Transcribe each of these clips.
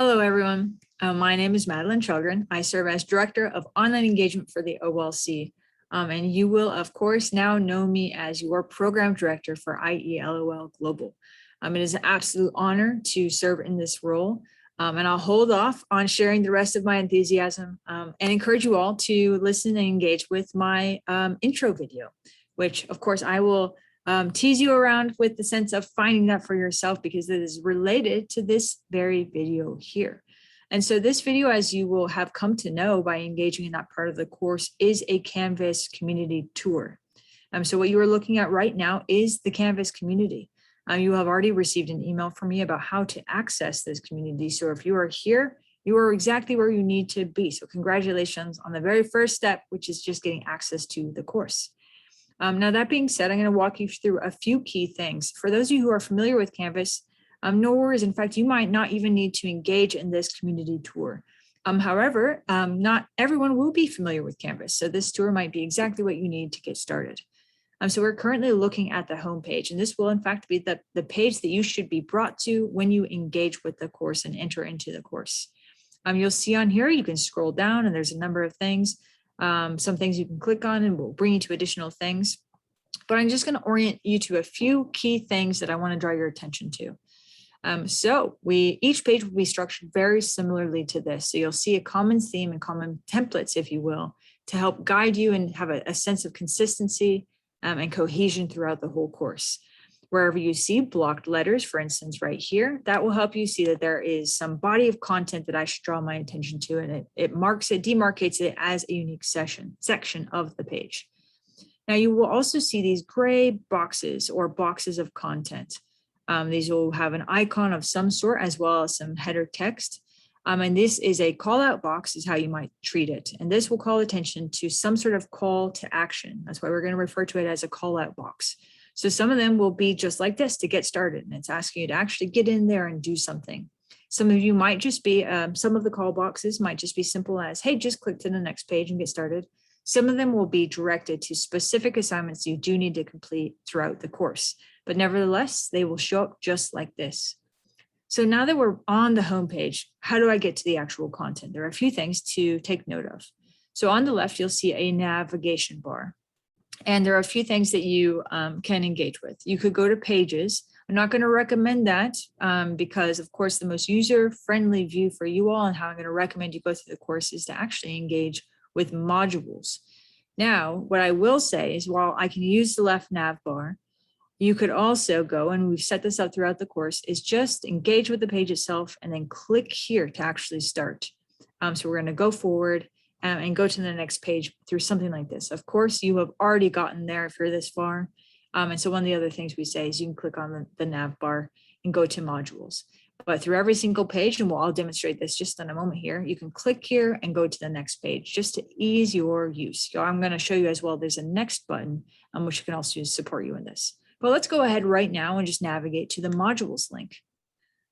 Hello, everyone. My name is Madeline Shellgren. I serve as Director of Online Engagement for the OLC. And you will, of course, now know me as your Program Director for IELOL Global. It is an absolute honor to serve in this role. And I'll hold off on sharing the rest of my enthusiasm and encourage you all to listen and engage with my intro video, which, of course, I will tease you around with the sense of finding that for yourself because it is related to this very video here. And so this video, as you will have come to know by engaging in that part of the course, is a Canvas community tour. So what you are looking at right now is the Canvas community. You have already received an email from me about how to access this community. So if you are here, you are exactly where you need to be. So congratulations on the very first step, which is just getting access to the course. Now, that being said, I'm going to walk you through a few key things. For those of you who are familiar with Canvas, no worries. In fact, you might not even need to engage in this community tour. However, not everyone will be familiar with Canvas, so this tour might be exactly what you need to get started. So we're currently looking at the homepage, and this will in fact be the page that you should be brought to when you engage with the course and enter into the course. You'll see on here, you can scroll down and there's a number of things. Some things you can click on and we'll bring you to additional things. But I'm just going to orient you to a few key things that I want to draw your attention to. Each page will be structured very similarly to this. So you'll see a common theme and common templates, if you will, to help guide you and have a sense of consistency and cohesion throughout the whole course. Wherever you see blocked letters, for instance, right here, that will help you see that there is some body of content that I should draw my attention to, and it demarcates it as a unique section of the page. Now you will also see these gray boxes or boxes of content. These will have an icon of some sort as well as some header text. And this is a call out box is how you might treat it. And this will call attention to some sort of call to action. That's why we're going to refer to it as a call out box. So some of them will be just like this to get started, and it's asking you to actually get in there and do something. Some of you might just be, some of the call boxes might just be simple as, hey, just click to the next page and get started. Some of them will be directed to specific assignments you do need to complete throughout the course, but nevertheless, they will show up just like this. So now that we're on the homepage, how do I get to the actual content? There are a few things to take note of. So on the left, you'll see a navigation bar. And there are a few things that you can engage with. You could go to pages. I'm not going to recommend that because, of course, the most user-friendly view for you all and how I'm going to recommend you go through the course is to actually engage with modules. Now, what I will say is while I can use the left nav bar, you could also go, and we've set this up throughout the course, is just engage with the page itself and then click here to actually start. So we're going to go forward and go to the next page through something like this. Of course, you have already gotten there if you're this far. And so one of the other things we say is you can click on the nav bar and go to modules. But through every single page, and I'll demonstrate this just in a moment here, you can click here and go to the next page just to ease your use. So I'm going to show you as well, there's a next button, which can also support you in this. But let's go ahead right now and just navigate to the modules link.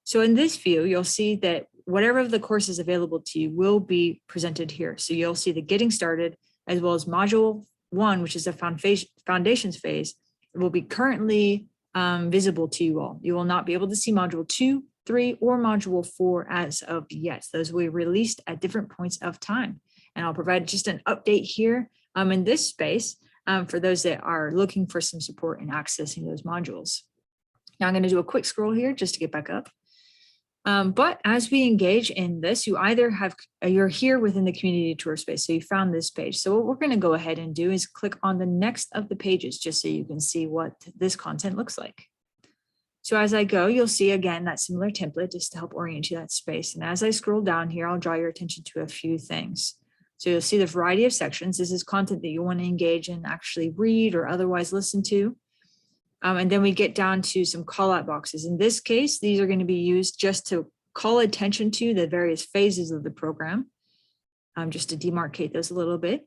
So in this view, you'll see that whatever of the course is available to you will be presented here. So you'll see the getting started as well as module 1, which is the foundations phase, will be currently visible to you all. You will not be able to see module 2, 3, or module 4 as of yet. Those will be released at different points of time. And I'll provide just an update here in this space for those that are looking for some support in accessing those modules. Now I'm going to do a quick scroll here just to get back up. But as we engage in this, you either you're here within the community tour space, so you found this page. So what we're going to go ahead and do is click on the next of the pages just so you can see what this content looks like. So as I go, you'll see again that similar template just to help orient you that space. And as I scroll down here, I'll draw your attention to a few things. So you'll see the variety of sections. This is content that you want to engage in, actually read or otherwise listen to. And then we get down to some call out boxes. In this case, these are going to be used just to call attention to the various phases of the program, just to demarcate those a little bit.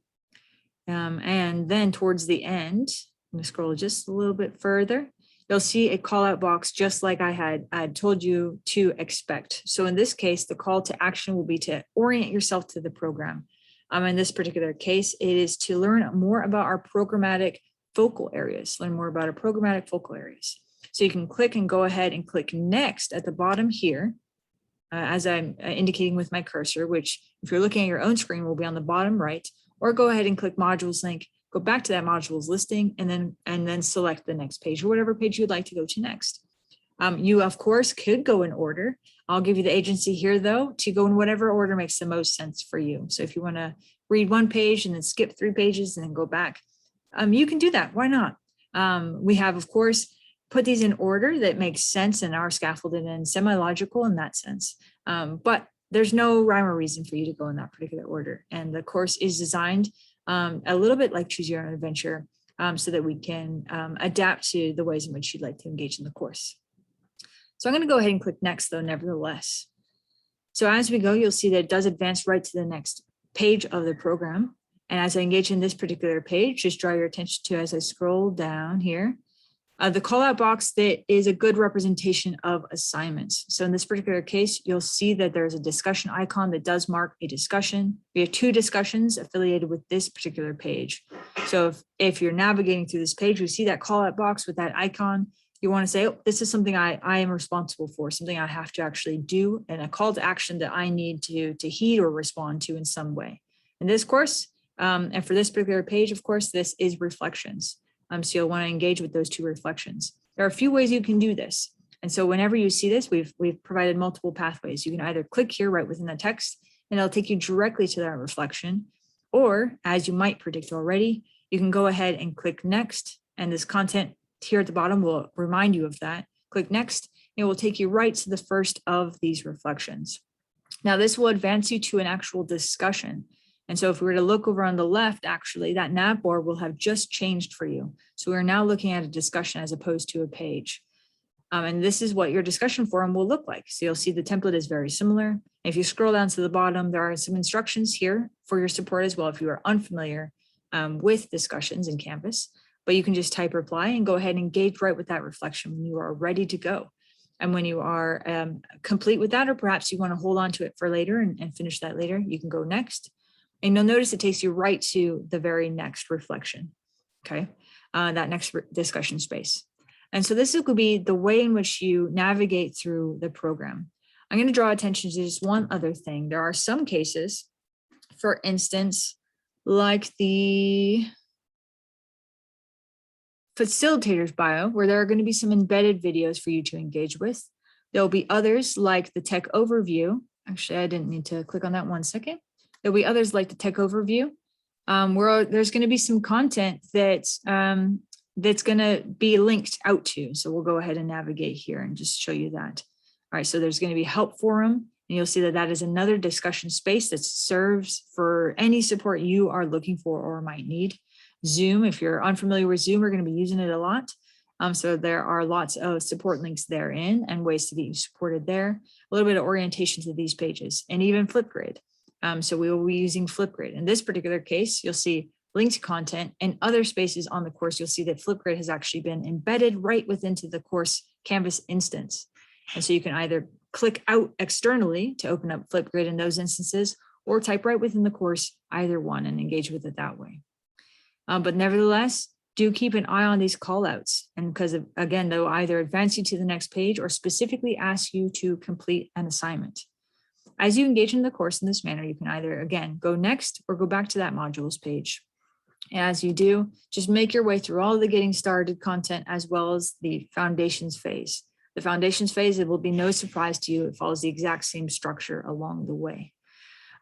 And then towards the end, I'm going to scroll just a little bit further. You'll see a call out box just like I had told you to expect. So in this case, the call to action will be to orient yourself to the program. In this particular case, it is to learn more about our programmatic focal areas, learn more about our programmatic focal areas. So you can click and go ahead and click next at the bottom here. as I'm indicating with my cursor, which if you're looking at your own screen will be on the bottom right, or go ahead and click modules link, go back to that modules listing, and then select the next page or whatever page you'd like to go to next. You, of course, could go in order. I'll give you the agency here, though, to go in whatever order makes the most sense for you. So if you want to read one page and then skip 3 pages and then go back, you can do that. Why not? We have, of course, put these in order that makes sense and are scaffolded and semi-logical in that sense. But there's no rhyme or reason for you to go in that particular order. And the course is designed a little bit like Choose Your Own Adventure, so that we can adapt to the ways in which you'd like to engage in the course. So I'm going to go ahead and click next, though, nevertheless. So as we go, you'll see that it does advance right to the next page of the program. And as I engage in this particular page, just draw your attention to, as I scroll down here, the call out box that is a good representation of assignments. So in this particular case, you'll see that there's a discussion icon that does mark a discussion. We have 2 discussions affiliated with this particular page. So if you're navigating through this page, you see that call out box with that icon. You want to say, oh, this is something I am responsible for, something I have to actually do, and a call to action that I need to heed or respond to in some way. In this course, and for this particular page, of course, this is reflections. So you'll want to engage with those 2 reflections. There are a few ways you can do this. And so whenever you see this, we've provided multiple pathways. You can either click here right within the text, and it'll take you directly to that reflection. Or, as you might predict already, you can go ahead and click next, and this content here at the bottom will remind you of that. Click next, and it will take you right to the first of these reflections. Now, this will advance you to an actual discussion. And so if we were to look over on the left, actually, that nav bar will have just changed for you. So we're now looking at a discussion as opposed to a page. And this is what your discussion forum will look like. So you'll see the template is very similar. If you scroll down to the bottom, there are some instructions here for your support as well if you are unfamiliar with discussions in Canvas. But you can just type reply and go ahead and engage right with that reflection when you are ready to go. And when you are complete with that, or perhaps you want to hold on to it for later and finish that later, you can go next. And you'll notice it takes you right to the very next reflection, okay? That next discussion space. And so this will be the way in which you navigate through the program. I'm going to draw attention to just one other thing. There are some cases, for instance, like the facilitator's bio, where there are going to be some embedded videos for you to engage with. There'll be others like the tech overview. Actually, I didn't need to click on that 1 second. There'll be others like the tech overview, where there's going to be some content that's going to be linked out to. So we'll go ahead and navigate here and just show you that. All right, so there's going to be help forum, and you'll see that that is another discussion space that serves for any support you are looking for or might need. Zoom, if you're unfamiliar with Zoom, we're going to be using it a lot. So there are lots of support links therein and ways to get you supported there. A little bit of orientation to these pages, and even Flipgrid. So we will be using Flipgrid. In this particular case, you'll see linked content and other spaces on the course. You'll see that Flipgrid has actually been embedded right within the course Canvas instance. And so you can either click out externally to open up Flipgrid in those instances, or type right within the course, either one, and engage with it that way. But nevertheless, do keep an eye on these callouts. And because, again, they'll either advance you to the next page or specifically ask you to complete an assignment. As you engage in the course in this manner, you can either, again, go next or go back to that modules page. As you do, just make your way through all of the getting started content as well as the foundations phase. The foundations phase, it will be no surprise to you. It follows the exact same structure along the way.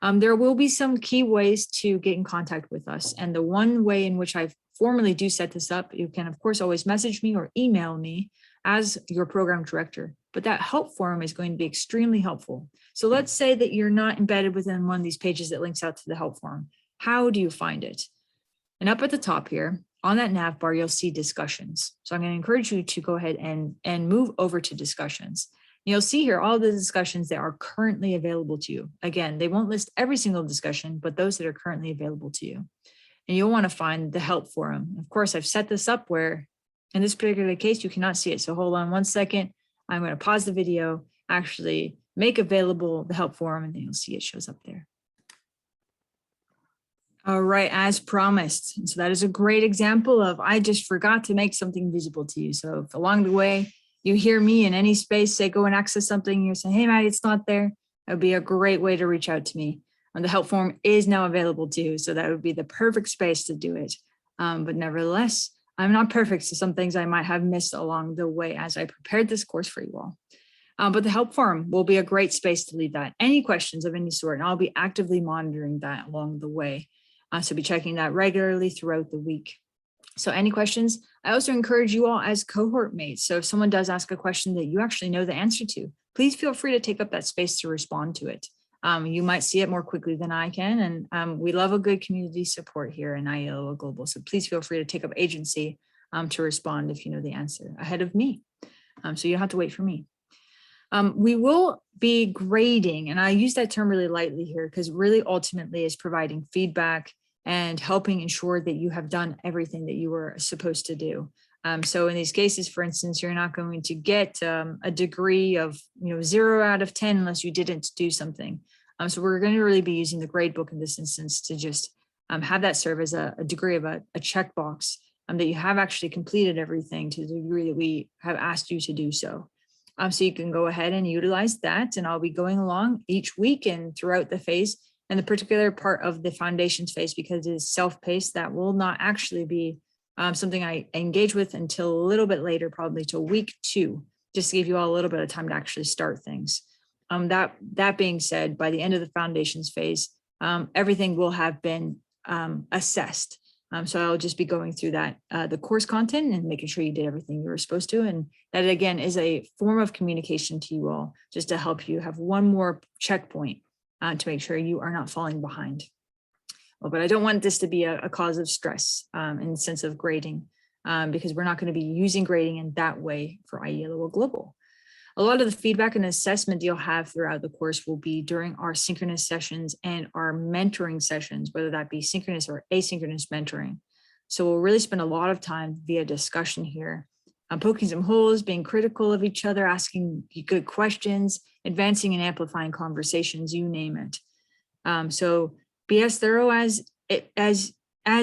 There will be some key ways to get in contact with us. And the one way in which I formally do set this up, you can, of course, always message me or email me as your program director. But that help forum is going to be extremely helpful. So let's say that you're not embedded within one of these pages that links out to the help forum. How do you find it? And up at the top here, on that nav bar, you'll see discussions. So I'm going to encourage you to go ahead and move over to discussions. You'll see here all the discussions that are currently available to you. Again, they won't list every single discussion, but those that are currently available to you. And you'll want to find the help forum. Of course, I've set this up where in this particular case, you cannot see it. So hold on 1 second. I'm going to pause the video, actually make available the help forum, and then you'll see it shows up there. All right, as promised. And so that is a great example of I just forgot to make something visible to you. So if along the way you hear me in any space, say, go and access something, you're saying, hey, Maddie, it's not there. That would be a great way to reach out to me. And the help form is now available too. So that would be the perfect space to do it. But nevertheless, I'm not perfect. So some things I might have missed along the way as I prepared this course for you all. But the help forum will be a great space to leave that. Any questions of any sort, and I'll be actively monitoring that along the way. So be checking that regularly throughout the week. So any questions? I also encourage you all as cohort mates. So if someone does ask a question that you actually know the answer to, please feel free to take up that space to respond to it. You might see it more quickly than I can. And we love a good community support here in IELOL Global. So please feel free to take up agency to respond if you know the answer ahead of me. So you don't have to wait for me. We will be grading, and I use that term really lightly here because really ultimately is providing feedback and helping ensure that you have done everything that you were supposed to do. So in these cases, for instance, you're not going to get a degree of 0 out of 10 unless you didn't do something. So we're going to really be using the grade book in this instance to just have that serve as a degree of a checkbox that you have actually completed everything to the degree that we have asked you to do so. So you can go ahead and utilize that, and I'll be going along each week and throughout the phase. And the particular part of the foundations phase, because it is self-paced, that will not actually be something I engage with until a little bit later, probably till week 2, just to give you all a little bit of time to actually start things. That being said, by the end of the foundations phase, everything will have been assessed. So I'll just be going through that, the course content and making sure you did everything you were supposed to. And that again is a form of communication to you all, just to help you have one more checkpoint to make sure you are not falling behind. But I don't want this to be a cause of stress in the sense of grading, because we're not going to be using grading in that way for IELOL Global. A lot of the feedback and assessment you'll have throughout the course will be during our synchronous sessions and our mentoring sessions, whether that be synchronous or asynchronous mentoring. So we'll really spend a lot of time via discussion here, poking some holes, being critical of each other, asking good questions, advancing and amplifying conversations, you name it. So be as thorough as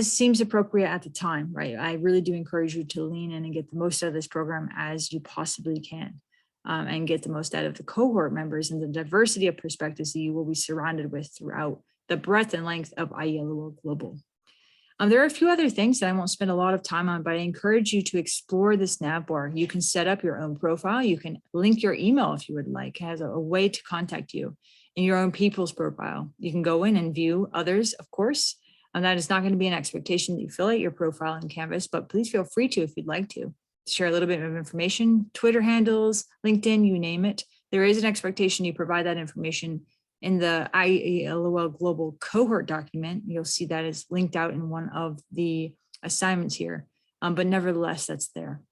seems appropriate at the time, right? I really do encourage you to lean in and get the most out of this program as you possibly can. And get the most out of the cohort members and the diversity of perspectives that you will be surrounded with throughout the breadth and length of IELOL Global. There are a few other things that I won't spend a lot of time on, but I encourage you to explore this nav bar. You can set up your own profile. You can link your email if you would like. It has a way to contact you in your own people's profile. You can go in and view others, of course, and that is not going to be an expectation that you fill out your profile in Canvas, but please feel free to if you'd like to. Share a little bit of information, Twitter handles, LinkedIn, you name it. There is an expectation you provide that information in the IELOL Global cohort document. You'll see that is linked out in one of the assignments here, but nevertheless, that's there.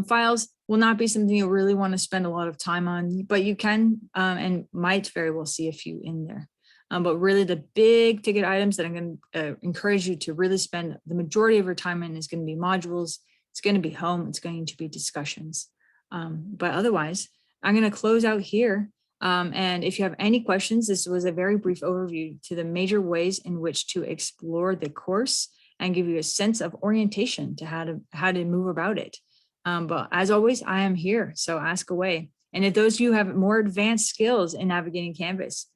Files will not be something you'll really want to spend a lot of time on, but you can and might very well see a few in there. But really the big ticket items that I'm going to encourage you to really spend the majority of your time in is going to be modules. It's going to be home. It's going to be discussions. But otherwise, I'm going to close out here. And if you have any questions, this was a very brief overview to the major ways in which to explore the course and give you a sense of orientation to how to move about it. But as always, I am here, so ask away. And if those of you have more advanced skills in navigating Canvas,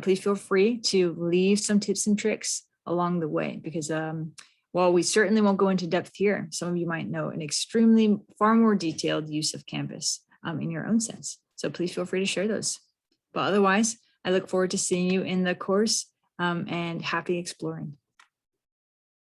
please feel free to leave some tips and tricks along the way, because while we certainly won't go into depth here, some of you might know an extremely far more detailed use of Canvas in your own sense. So please feel free to share those. But otherwise, I look forward to seeing you in the course and happy exploring.